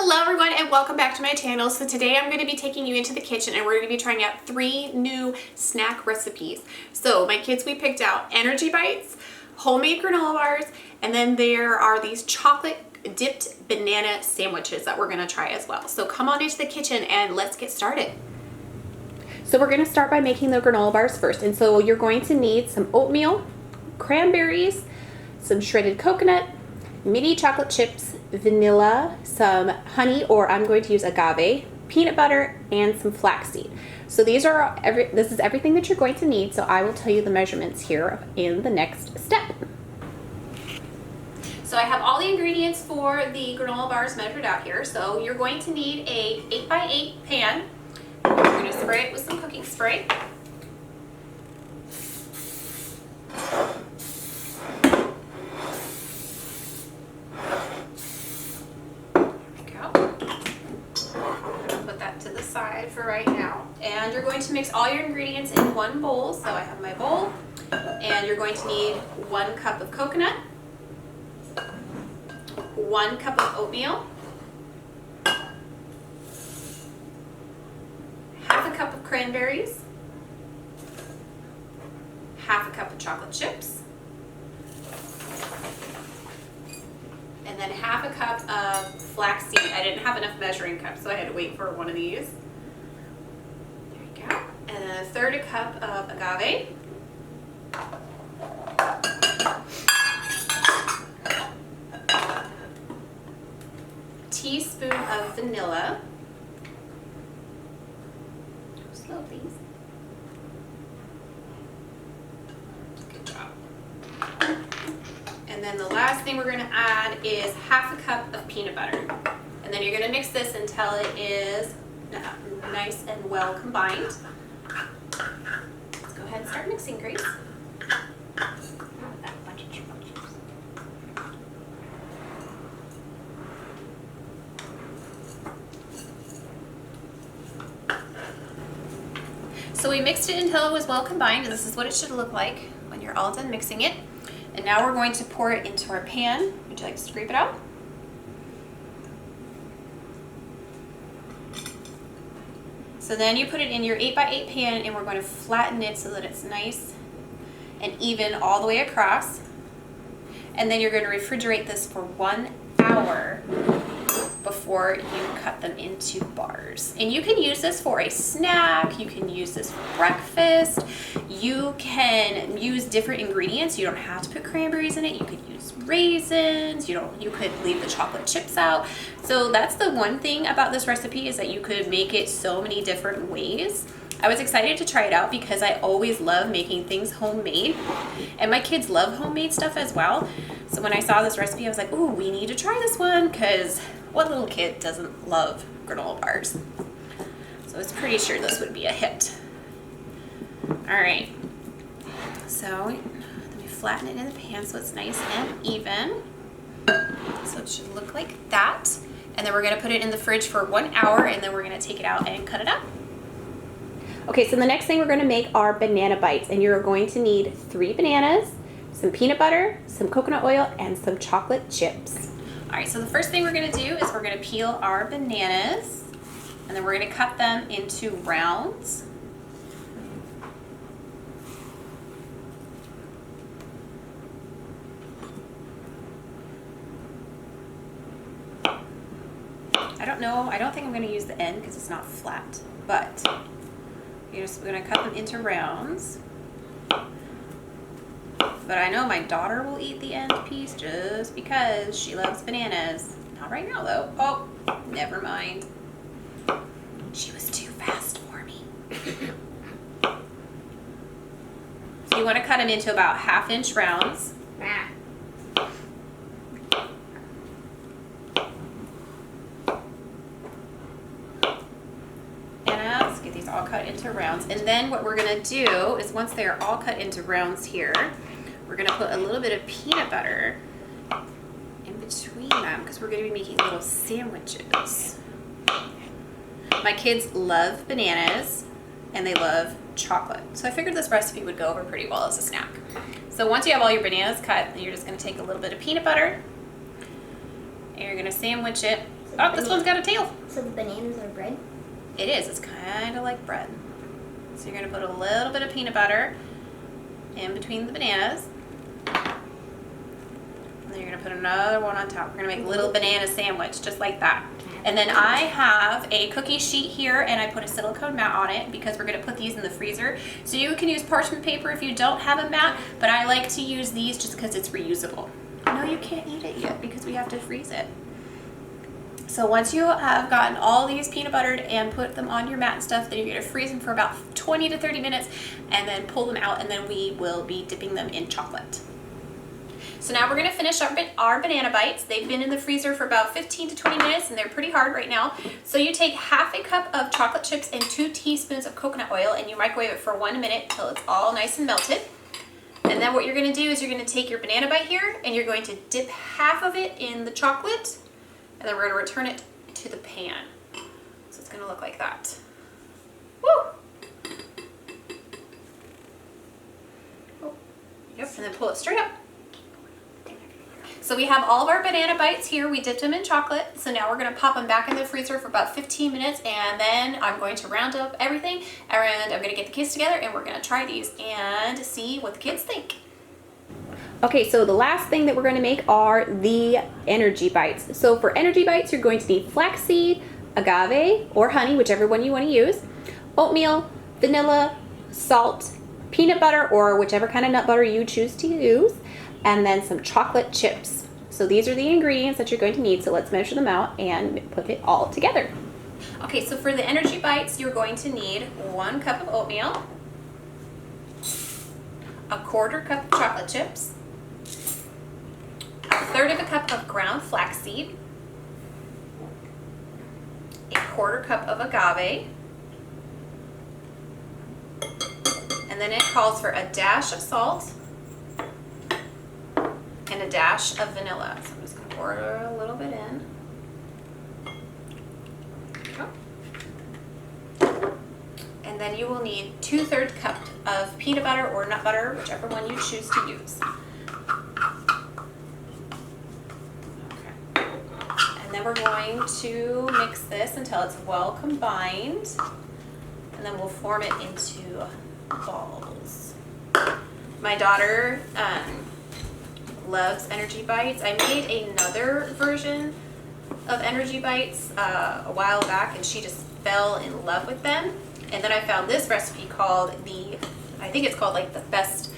Hello everyone and welcome back to my channel. So today I'm going to be taking you into the kitchen and we're going to be trying out 3 new snack recipes. So my kids, we picked out energy bites, homemade granola bars, and then there are these chocolate dipped banana sandwiches that we're going to try as well. So come on into the kitchen and let's get started. So we're going to start by making the granola bars first. And so you're going to need some oatmeal, cranberries, some shredded coconut, mini chocolate chips, vanilla, some honey, or I'm going to use agave, peanut butter, and some flaxseed. So this is everything that you're going to need. So I will tell you the measurements here in the next step. So I have all the ingredients for the granola bars measured out here. So you're going to need a 8x8 pan. You're going to spray it with some cooking spray. For right now, and you're going to mix all your ingredients in one bowl. So I have my bowl, and you're going to need 1 cup of coconut, 1 cup of oatmeal, half a cup of cranberries, half a cup of chocolate chips, and then half a cup of flaxseed. I didn't have enough measuring cups, so I had to wait for one of these. And then a third a cup of agave, a teaspoon of vanilla, slow please, good job, and then the last thing we're going to add is half a cup of peanut butter, and then you're going to mix this until it is nice and well combined. Let's go ahead and start mixing, Grace. So we mixed it until it was well combined. This is what it should look like when you're all done mixing it. And now we're going to pour it into our pan. Would you like to scrape it out? So then you put it in your 8x8 pan and we're going to flatten it so that it's nice and even all the way across. And then you're going to refrigerate this for 1 hour before you cut them into bars. And you can use this for a snack, you can use this for breakfast, you can use different ingredients. You don't have to put cranberries in it, you could use raisins, you could leave the chocolate chips out. So that's the one thing about this recipe, is that you could make it so many different ways. I was excited to try it out because I always love making things homemade, and my kids love homemade stuff as well. So when I saw this recipe, I was like, ooh, we need to try this one, because what little kid doesn't love granola bars? So I was pretty sure this would be a hit. All right, so let me flatten it in the pan so it's nice and even. So it should look like that. And then we're gonna put it in the fridge for 1 hour, and then we're gonna take it out and cut it up. Okay, so the next thing we're gonna make are banana bites, and you're going to need 3 bananas, some peanut butter, some coconut oil, and some chocolate chips. All right, so the first thing we're gonna do is we're gonna peel our bananas, and then we're gonna cut them into rounds. I don't think I'm going to use the end because it's not flat, but you're just going to cut them into rounds. But I know my daughter will eat the end piece just because she loves bananas. Not right now though. Oh, never mind. She was too fast for me. So you want to cut them into about 1/2 inch rounds. All cut into rounds, and then what we're going to do is, once they are all cut into rounds here, we're going to put a little bit of peanut butter in between them because we're going to be making little sandwiches. My kids love bananas and they love chocolate, so I figured this recipe would go over pretty well as a snack. So once you have all your bananas cut, you're just going to take a little bit of peanut butter and you're going to sandwich it Oh, this one's got a tail. So the bananas are bread? It is. It's kind of like bread. So you're going to put a little bit of peanut butter in between the bananas. And then you're going to put another one on top. We're going to make a little banana sandwich just like that. And then I have a cookie sheet here, and I put a silicone mat on it because we're going to put these in the freezer. So you can use parchment paper if you don't have a mat, but I like to use these just because it's reusable. No, you can't eat it yet because we have to freeze it. So once you have gotten all these peanut buttered and put them on your mat and stuff, then you're going to freeze them for about 20 to 30 minutes and then pull them out, and then we will be dipping them in chocolate. So now we're going to finish our banana bites. They've been in the freezer for about 15 to 20 minutes and they're pretty hard right now. So you take half a cup of chocolate chips and 2 teaspoons of coconut oil, and you microwave it for 1 minute until it's all nice and melted. And then what you're going to do is you're going to take your banana bite here and you're going to dip half of it in the chocolate, and then we're going to return it to the pan. So it's going to look like that. Woo! Yep, and then pull it straight up. So we have all of our banana bites here. We dipped them in chocolate. So now we're going to pop them back in the freezer for about 15 minutes, and then I'm going to round up everything, and I'm going to get the kids together, and we're going to try these and see what the kids think. Okay, so the last thing that we're going to make are the energy bites. So for energy bites, you're going to need flaxseed, agave, or honey, whichever one you want to use, oatmeal, vanilla, salt, peanut butter, or whichever kind of nut butter you choose to use, and then some chocolate chips. So these are the ingredients that you're going to need. So let's measure them out and put it all together. Okay, so for the energy bites, you're going to need 1 cup of oatmeal, a 1/4 cup of chocolate chips, a 1/3 cup of ground flaxseed, a 1/4 cup of agave, and then it calls for a dash of salt and a dash of vanilla. So I'm just going to pour a little bit in. And then you will need 2/3 cup of peanut butter or nut butter, whichever one you choose to use. Okay. And then we're going to mix this until it's well combined, and then we'll form it into balls. My daughter loves energy bites. I made another version of energy bites a while back, and she just fell in love with them. And then I found this recipe called I think it's called like the best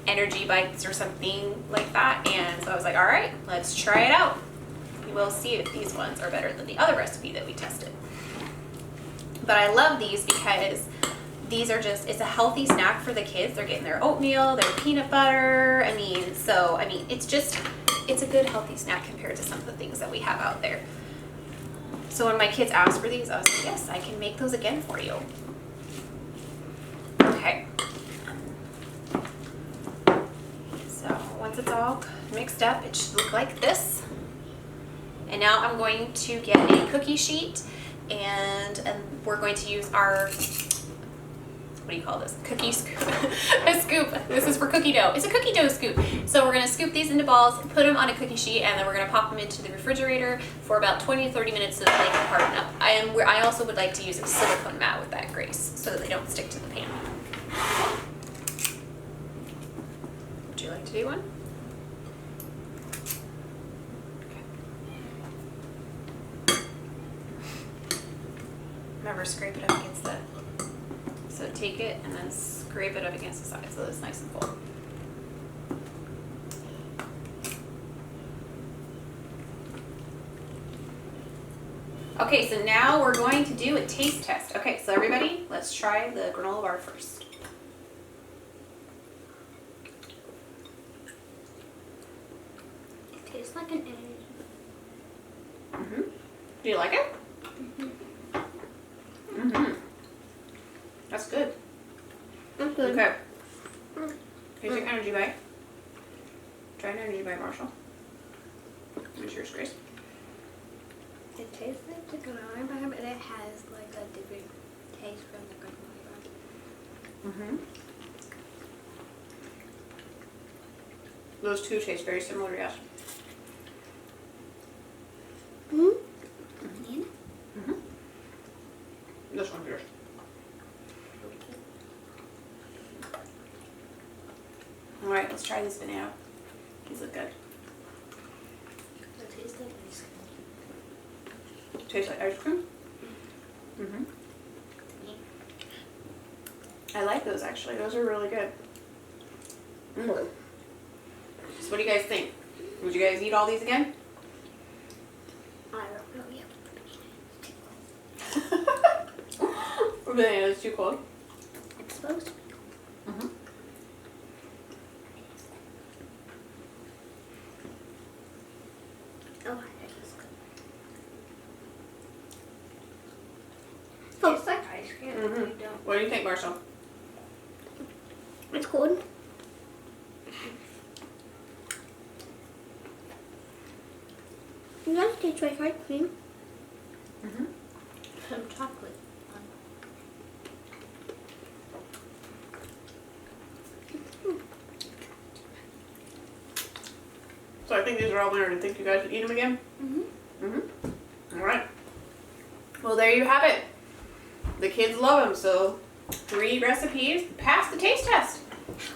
energy bites or something like that. And so I was like, all right, let's try it out. We will see if these ones are better than the other recipe that we tested. But I love these because these are it's a healthy snack for the kids. They're getting their oatmeal, their peanut butter. It's a good healthy snack compared to some of the things that we have out there. So when my kids asked for these, I was like, yes, I can make those again for you. Okay. So once it's all mixed up, it should look like this. And now I'm going to get a cookie sheet, and we're going to use our, what do you call this? Cookie scoop. A scoop. This is for cookie dough. It's a cookie dough scoop. So we're going to scoop these into balls, put them on a cookie sheet, and then we're going to pop them into the refrigerator for about 20 to 30 minutes so that they can harden up. I also would like to use a silicone mat with that grease so that they don't stick to the pan. Would you like to do one? Remember, scrape it up against the, so take it and then scrape it up against the side so that it's nice and full. Okay, so now we're going to do a taste test. Okay, so everybody, let's try the granola bar first. It tastes like an energy. Mm-hmm. Do you like it? Mm-hmm. That's good. That's good. Okay. Here's your energy bite. Try an energy bite, Marshall. Here's yours, Grace. It tastes like the granola bar, but it has like a different taste from the granola bar. Mm-hmm. Those two taste very similar, yes. Mm-hmm. Mm-hmm. Let's try this banana. These look good. It tastes like ice cream. Tastes like ice cream? I like those actually. Those are really good. So what do you guys think? Would you guys eat all these again? I don't know yet. Banana is too cold. It's supposed to be. Oh, that is good. Tastes like ice cream. You don't. What do you think, Marshall? It's cold. You guys taste like ice cream. Some chocolate. So I think these are all there. Do you think you guys would eat them again? All right. Well, there you have it. The kids love them, so 3 recipes pass the taste test.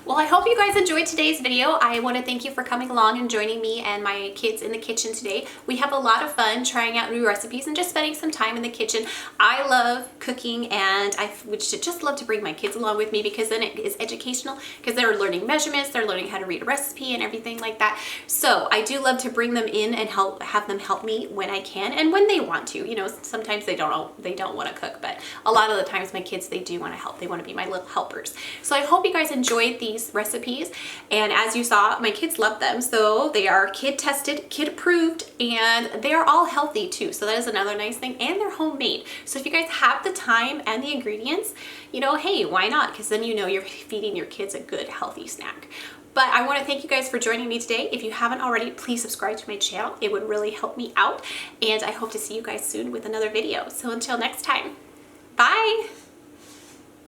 Well, I hope you guys enjoyed today's video. I want to thank you for coming along and joining me and my kids in the kitchen today. We have a lot of fun trying out new recipes and just spending some time in the kitchen. I love cooking, and I would just love to bring my kids along with me because then it is educational, because they're learning measurements, they're learning how to read a recipe and everything like that. So I do love to bring them in and have them help me when I can and when they want to. You know, sometimes they don't want to cook, but a lot of the times my kids, they do want to help. They want to be my little helpers. So I hope you guys enjoyed these recipes, and as you saw, my kids love them. So they are kid tested, kid approved, and they are all healthy too. So that is another nice thing, and they're homemade. So if you guys have the time and the ingredients, you know, hey, why not? Because then you know you're feeding your kids a good healthy snack. But I want to thank you guys for joining me today. If you haven't already, please subscribe to my channel. It would really help me out, and I hope to see you guys soon with another video. So until next time, bye.